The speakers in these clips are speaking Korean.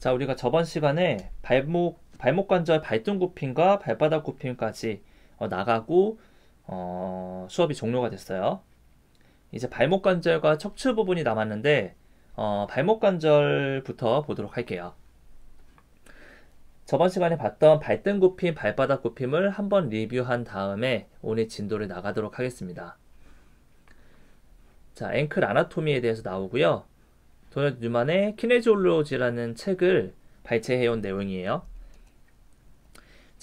자, 우리가 저번 시간에 발목 관절 발등 굽힘과 발바닥 굽힘까지 나가고 수업이 종료가 됐어요. 이제 발목 관절과 척추 부분이 남았는데 발목 관절부터 보도록 할게요. 저번 시간에 봤던 발등 굽힘, 발바닥 굽힘을 한번 리뷰한 다음에 오늘 진도를 나가도록 하겠습니다. 자, 앵클 아나토미에 대해서 나오고요. 도널드 뉴만의 키네지올로지라는 책을 발췌해온 내용이에요.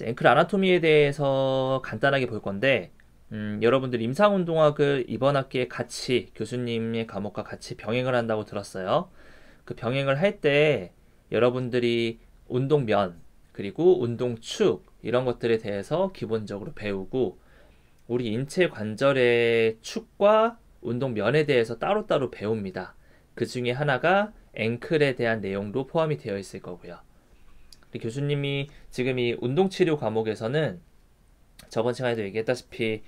앵클 아나토미에 대해서 간단하게 볼 건데 여러분들 임상운동학을 이번 학기에 같이 교수님의 과목과 같이 병행을 한다고 들었어요. 그 병행을 할 때 여러분들이 운동면 그리고 운동축 이런 것들에 대해서 기본적으로 배우고 우리 인체 관절의 축과 운동면에 대해서 따로따로 배웁니다. 그 중에 하나가 앵클에 대한 내용도 포함이 되어 있을 거고요. 교수님이 지금 이 운동치료 과목에서는 저번 시간에도 얘기했다시피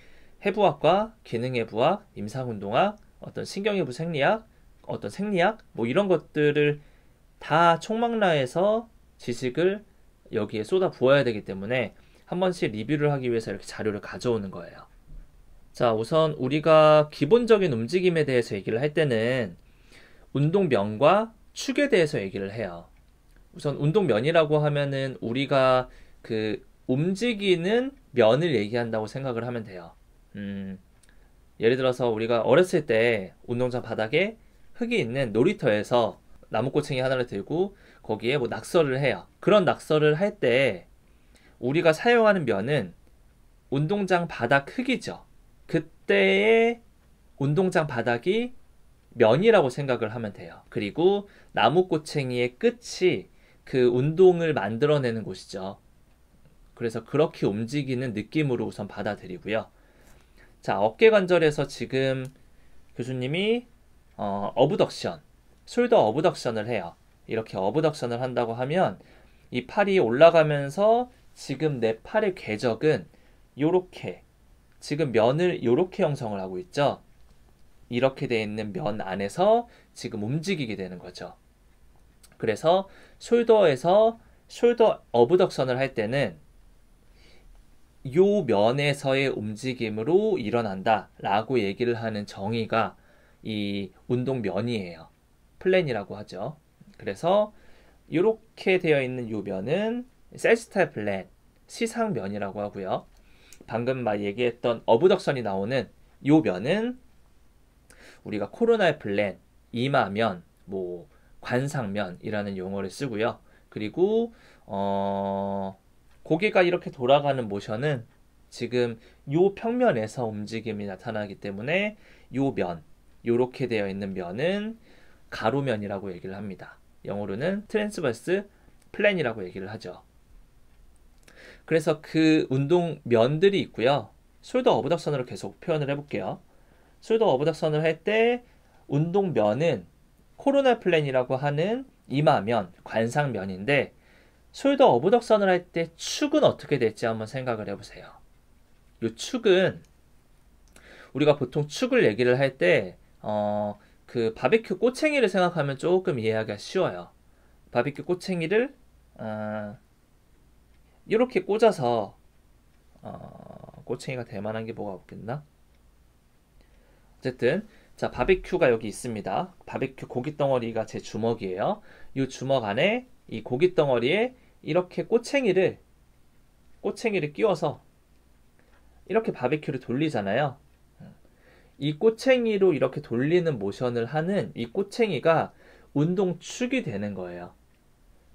해부학과 기능해부학, 임상운동학, 어떤 신경해부 생리학, 어떤 생리학 뭐 이런 것들을 다 총망라해서 지식을 여기에 쏟아 부어야 되기 때문에 한 번씩 리뷰를 하기 위해서 이렇게 자료를 가져오는 거예요. 자, 우선 우리가 기본적인 움직임에 대해서 얘기를 할 때는 운동면과 축에 대해서 얘기를 해요. 우선 운동면이라고 하면은 우리가 그 움직이는 면을 얘기한다고 생각을 하면 돼요. 예를 들어서 우리가 어렸을 때 운동장 바닥에 흙이 있는 놀이터에서 나무꼬챙이 하나를 들고 거기에 뭐 낙서를 해요. 그런 낙서를 할 때 우리가 사용하는 면은 운동장 바닥 흙이죠. 그때의 운동장 바닥이 면이라고 생각을 하면 돼요. 그리고 나무꼬챙이의 끝이 그 운동을 만들어내는 곳이죠. 그래서 그렇게 움직이는 느낌으로 우선 받아들이고요. 자, 어깨관절에서 지금 교수님이 어브덕션, 숄더 어브덕션을 해요. 이렇게 어브덕션을 한다고 하면 이 팔이 올라가면서 지금 내 팔의 궤적은 요렇게 지금 면을 요렇게 형성을 하고 있죠. 이렇게 되어 있는 면 안에서 지금 움직이게 되는 거죠. 그래서 숄더에서 숄더 어브덕션을 할 때는 요 면에서의 움직임으로 일어난다 라고 얘기를 하는 정의가 이 운동면이에요. 플랜이라고 하죠. 그래서 이렇게 되어 있는 요 면은 세지탈 플랜, 시상면이라고 하고요. 방금 막 얘기했던 어브덕션이 나오는 요 면은 우리가 코로날 플랜, 이마면, 뭐 관상면이라는 용어를 쓰고요. 그리고 고개가 이렇게 돌아가는 모션은 지금 요 평면에서 움직임이 나타나기 때문에 요 면, 요렇게 되어 있는 면은 가로면이라고 얘기를 합니다. 영어로는 트랜스버스 플랜이라고 얘기를 하죠. 그래서 그 운동면들이 있고요. 숄더 어브덕션으로 계속 표현을 해볼게요. 숄더 어브덕션을 할 때 운동면은 코로나 플랜이라고 하는 이마면, 관상면인데 숄더 어브덕션을 할 때 축은 어떻게 될지 한번 생각을 해보세요. 이 축은 우리가 보통 축을 얘기를 할 때 그 바베큐 꼬챙이를 생각하면 조금 이해하기가 쉬워요. 바베큐 꼬챙이를 이렇게 꽂아서 꼬챙이가 될 만한 게 뭐가 없겠나? 어쨌든 자, 바베큐가 여기 있습니다. 바베큐 고기 덩어리가 제 주먹이에요. 이 주먹 안에 이 고기 덩어리에 이렇게 꼬챙이를 끼워서 이렇게 바베큐를 돌리잖아요. 이 꼬챙이로 이렇게 돌리는 모션을 하는 이 꼬챙이가 운동축이 되는 거예요.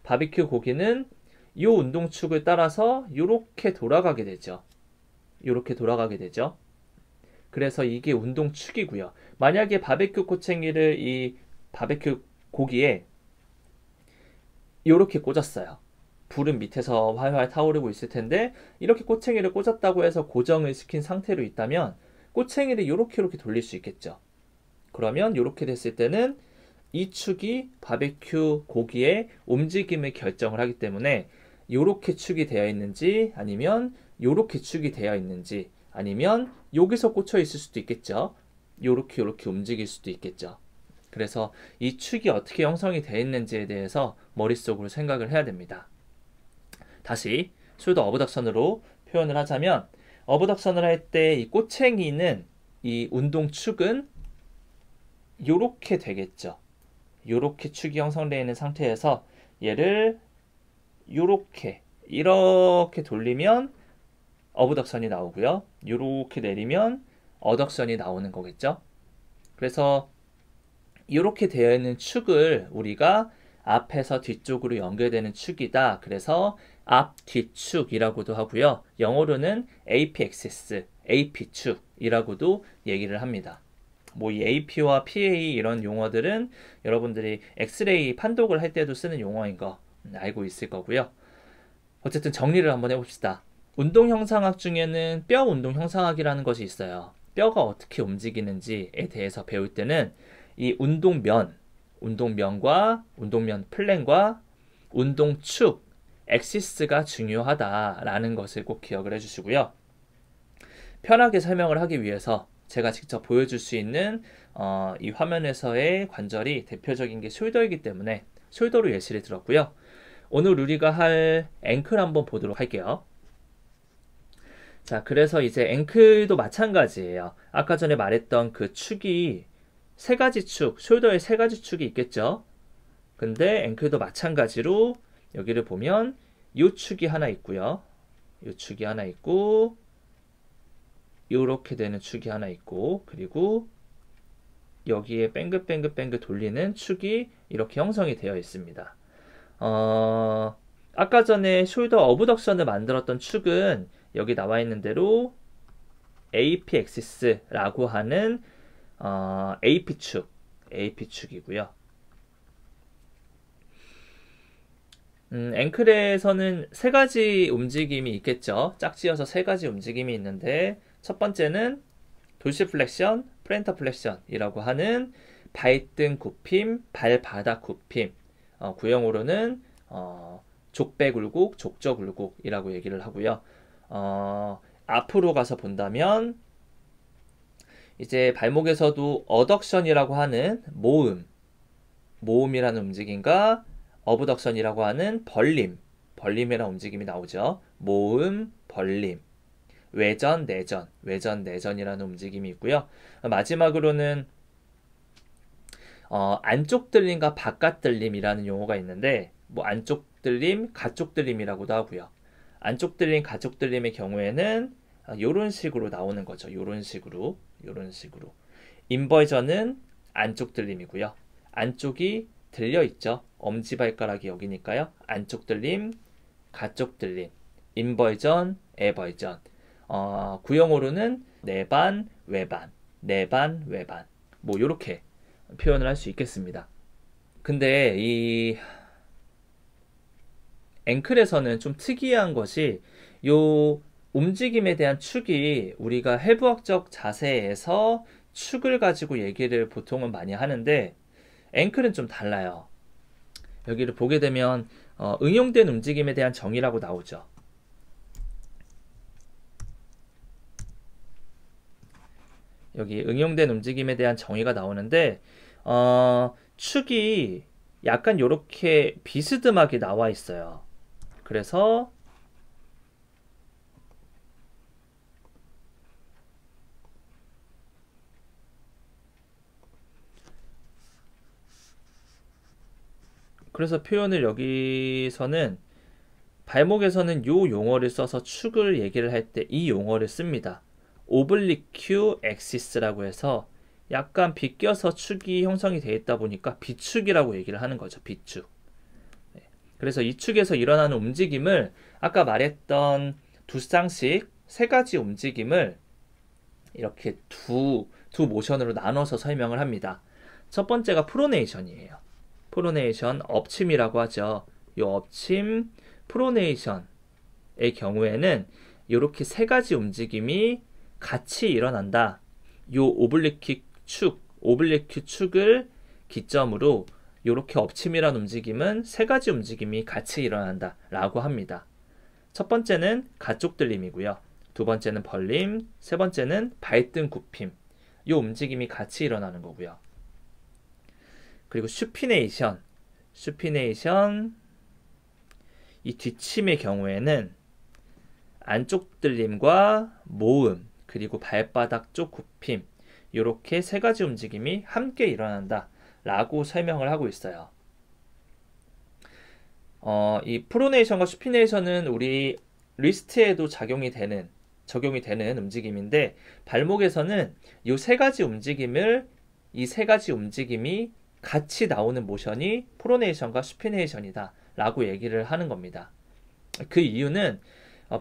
바베큐 고기는 이 운동축을 따라서 이렇게 돌아가게 되죠. 이렇게 돌아가게 되죠. 그래서 이게 운동축이고요. 만약에 바베큐 꼬챙이를 이 바베큐 고기에 이렇게 꽂았어요. 불은 밑에서 활활 타오르고 있을 텐데 이렇게 꼬챙이를 꽂았다고 해서 고정을 시킨 상태로 있다면 꼬챙이를 이렇게 돌릴 수 있겠죠. 그러면 이렇게 됐을 때는 이 축이 바베큐 고기의 움직임을 결정을 하기 때문에 이렇게 축이 되어 있는지 아니면 이렇게 축이 되어 있는지 아니면 여기서 꽂혀 있을 수도 있겠죠. 요렇게 움직일 수도 있겠죠. 그래서 이 축이 어떻게 형성이 되어 있는지에 대해서 머릿속으로 생각을 해야 됩니다. 다시 숄더 어브덕션으로 표현을 하자면 어브덕션을 할 때 이 꼬챙이는 이 운동축은 요렇게 되겠죠. 요렇게 축이 형성되어 있는 상태에서 얘를 요렇게 이렇게 돌리면 어브덕션이 나오고요. 요렇게 내리면 어덕션이 나오는 거겠죠. 그래서 이렇게 되어 있는 축을 우리가 앞에서 뒤쪽으로 연결되는 축이다. 그래서 앞 뒤축이라고도 하고요. 영어로는 AP axis, AP축이라고도 얘기를 합니다. 뭐 이 AP와 PA 이런 용어들은 여러분들이 엑스레이 판독을 할 때도 쓰는 용어인 거 알고 있을 거고요. 어쨌든 정리를 한번 해봅시다. 운동 형상학 중에는 뼈 운동 형상학이라는 것이 있어요. 뼈가 어떻게 움직이는지에 대해서 배울 때는 이 운동면과 운동면 플랜과 운동축, 엑시스가 중요하다라는 것을 꼭 기억을 해주시고요. 편하게 설명을 하기 위해서 제가 직접 보여줄 수 있는 이 화면에서의 관절이 대표적인 게 숄더이기 때문에 숄더로 예시를 들었고요. 오늘 우리가 할 앵클 한번 보도록 할게요. 자, 그래서 이제 앵클도 마찬가지예요. 아까 전에 말했던 그 축이 세 가지 축, 숄더에 세 가지 축이 있겠죠. 근데 앵클도 마찬가지로 여기를 보면 이 축이 하나 있고요. 이 축이 하나 있고 이렇게 되는 축이 하나 있고 그리고 여기에 뱅글뱅글 돌리는 축이 이렇게 형성이 되어 있습니다. 아까 전에 숄더 어브덕션을 만들었던 축은 여기 나와 있는 대로 AP 엑시스라고 하는 AP축이고요. 앵클에서는 세 가지 움직임이 있겠죠. 짝지어서 세 가지 움직임이 있는데 첫 번째는 돌시플렉션, 프렌터 플렉션이라고 하는 발등 굽힘, 발바닥 굽힘, 구형으로는 족배 굴곡, 족저 굴곡이라고 얘기를 하고요. 앞으로 가서 본다면 이제 발목에서도 어덕션이라고 하는 모음이라는 움직임과 어브덕션이라고 하는 벌림이라는 움직임이 나오죠. 모음, 벌림, 외전, 내전이라는 움직임이 있고요. 마지막으로는 안쪽 들림과 바깥 들림이라는 용어가 있는데 뭐 안쪽 들림, 가쪽 들림이라고도 하고요. 안쪽 들림, 가쪽 들림의 경우에는 이런 식으로 나오는 거죠. 이런 식으로. 인버전은 안쪽 들림이고요. 안쪽이 들려 있죠. 엄지발가락이 여기니까요. 안쪽 들림, 가쪽 들림, 인버전, 에버전. 구형으로는 내반, 외반, 뭐 이렇게 표현을 할 수 있겠습니다. 근데 이 앵클에서는 좀 특이한 것이 요 움직임에 대한 축이 우리가 해부학적 자세에서 축을 가지고 얘기를 보통은 많이 하는데 앵클은 좀 달라요. 여기를 보게 되면 응용된 움직임에 대한 정의라고 나오죠. 여기 응용된 움직임에 대한 정의가 나오는데 축이 약간 이렇게 비스듬하게 나와 있어요. 그래서 표현을 여기서는 발목에서는 요 용어를 써서 축을 얘기를 할 때 이 용어를 씁니다. 오블리큐 엑시스라고 해서 약간 비껴서 축이 형성이 되어 있다 보니까 비축이라고 얘기를 하는 거죠. 비축. 그래서 이 축에서 일어나는 움직임을 아까 말했던 두 쌍씩 세 가지 움직임을 이렇게 두 모션으로 나눠서 설명을 합니다. 첫 번째가 프로네이션이에요. 프로네이션, 엎침이라고 하죠. 이 엎침, 프로네이션의 경우에는 이렇게 세 가지 움직임이 같이 일어난다. 이 오블리큐 축을 기점으로 이렇게 엎침이란 움직임은 세 가지 움직임이 같이 일어난다 라고 합니다. 첫 번째는 가쪽 들림이고요. 두 번째는 벌림, 세 번째는 발등 굽힘. 이 움직임이 같이 일어나는 거고요. 그리고 슈피네이션, 이 뒷침의 경우에는 안쪽 들림과 모음, 그리고 발바닥 쪽 굽힘, 이렇게 세 가지 움직임이 함께 일어난다 라고 설명을 하고 있어요. 이 프로네이션과 슈피네이션은 우리 리스트에도 적용이 되는 움직임인데, 발목에서는 이 세 가지 움직임이 같이 나오는 모션이 프로네이션과 슈피네이션이다 라고 얘기를 하는 겁니다. 그 이유는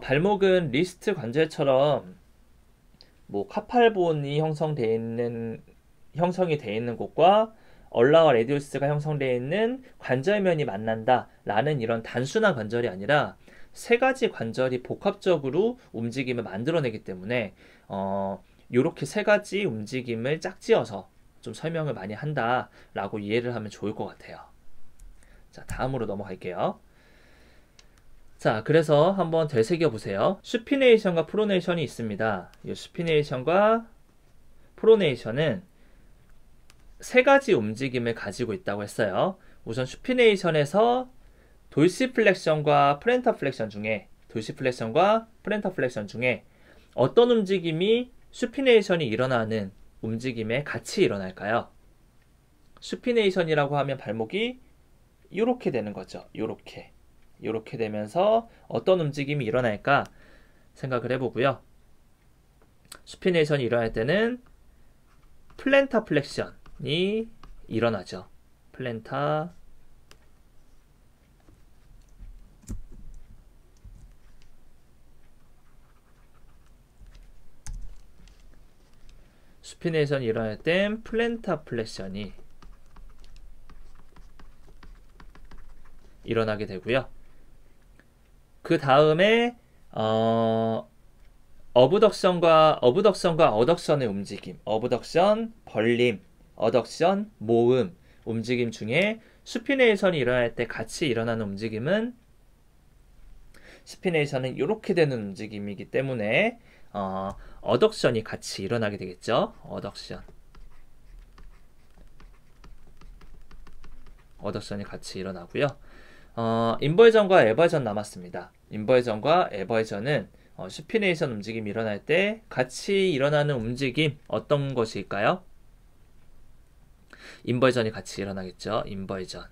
발목은 리스트 관절처럼 뭐 카팔본이 형성이 되어 있는 곳과 얼라와 레디우스가 형성되어 있는 관절면이 만난다 라는 이런 단순한 관절이 아니라 세 가지 관절이 복합적으로 움직임을 만들어내기 때문에 이렇게 세 가지 움직임을 짝지어서 좀 설명을 많이 한다 라고 이해를 하면 좋을 것 같아요. 자, 다음으로 넘어갈게요. 자, 그래서 한번 되새겨 보세요. 슈피네이션과 프로네이션이 있습니다. 이 슈피네이션과 프로네이션은 세 가지 움직임을 가지고 있다고 했어요. 우선 슈피네이션에서 돌시플렉션과 플랜터플렉션 중에 어떤 움직임이 슈피네이션이 일어나는 움직임에 같이 일어날까요? 슈피네이션이라고 하면 발목이 이렇게 되는 거죠. 이렇게 되면서 어떤 움직임이 일어날까 생각을 해보고요. 슈피네이션이 일어날 때는 플랜터 플렉션이 일어나죠. 슈피네이션이 일어날 땐 플랜터 플렉션이 일어나게 되고요. 그 다음에 어브덕션과 어덕션의 움직임, 어브덕션, 벌림, 어덕션, 모음 움직임 중에 슈피네이션이 일어날 때 같이 일어나는 움직임은 슈피네이션은 이렇게 되는 움직임이기 때문에 어덕션이 같이 일어나게 되겠죠. 어덕션이 같이 일어나고요. 인버전과 에버전 남았습니다. 인버전과 에버전은 슈피네이션 움직임이 일어날 때 같이 일어나는 움직임 어떤 것일까요? 인버전이 같이 일어나겠죠. 인버전.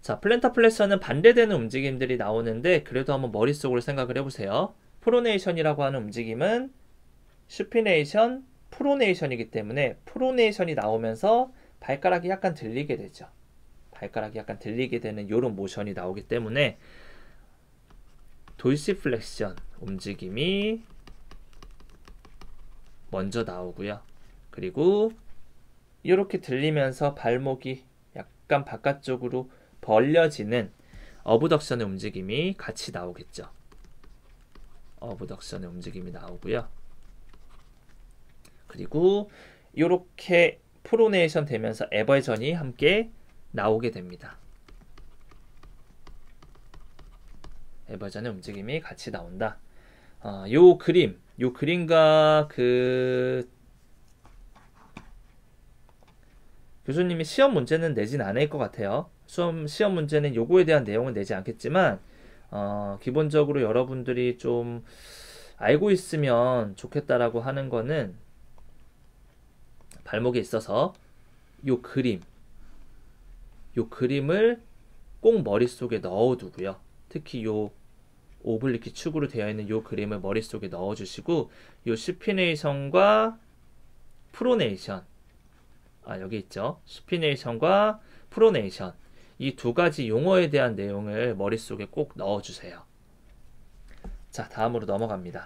자, 플랜터 플렉션은 반대되는 움직임들이 나오는데 그래도 한번 머릿속으로 생각을 해보세요. 프로네이션이라고 하는 움직임은 슈피네이션, 프로네이션이기 때문에 프로네이션이 나오면서 발가락이 약간 들리게 되죠. 발가락이 약간 들리게 되는 이런 모션이 나오기 때문에 돌시플렉션 움직임이 먼저 나오고요. 그리고 이렇게 들리면서 발목이 약간 바깥쪽으로 벌려지는 어브덕션의 움직임이 같이 나오겠죠. 어브덕션의 움직임이 나오고요. 그리고 이렇게 프로네이션 되면서 에버전이 함께 나오게 됩니다. 에버전의 움직임이 같이 나온다. 요 그림과 교수님이 시험 문제는 내진 않을 것 같아요. 시험 문제는 요거에 대한 내용은 내지 않겠지만 기본적으로 여러분들이 좀 알고 있으면 좋겠다라고 하는 거는 발목에 있어서 요 그림을 꼭 머릿속에 넣어두고요. 특히 요 오블리키 축으로 되어 있는 요 그림을 머릿속에 넣어주시고 요 슈피네이션과 프로네이션 여기 있죠. 슈피네이션과 프로네이션 이 두 가지 용어에 대한 내용을 머릿속에 꼭 넣어주세요. 자, 다음으로 넘어갑니다.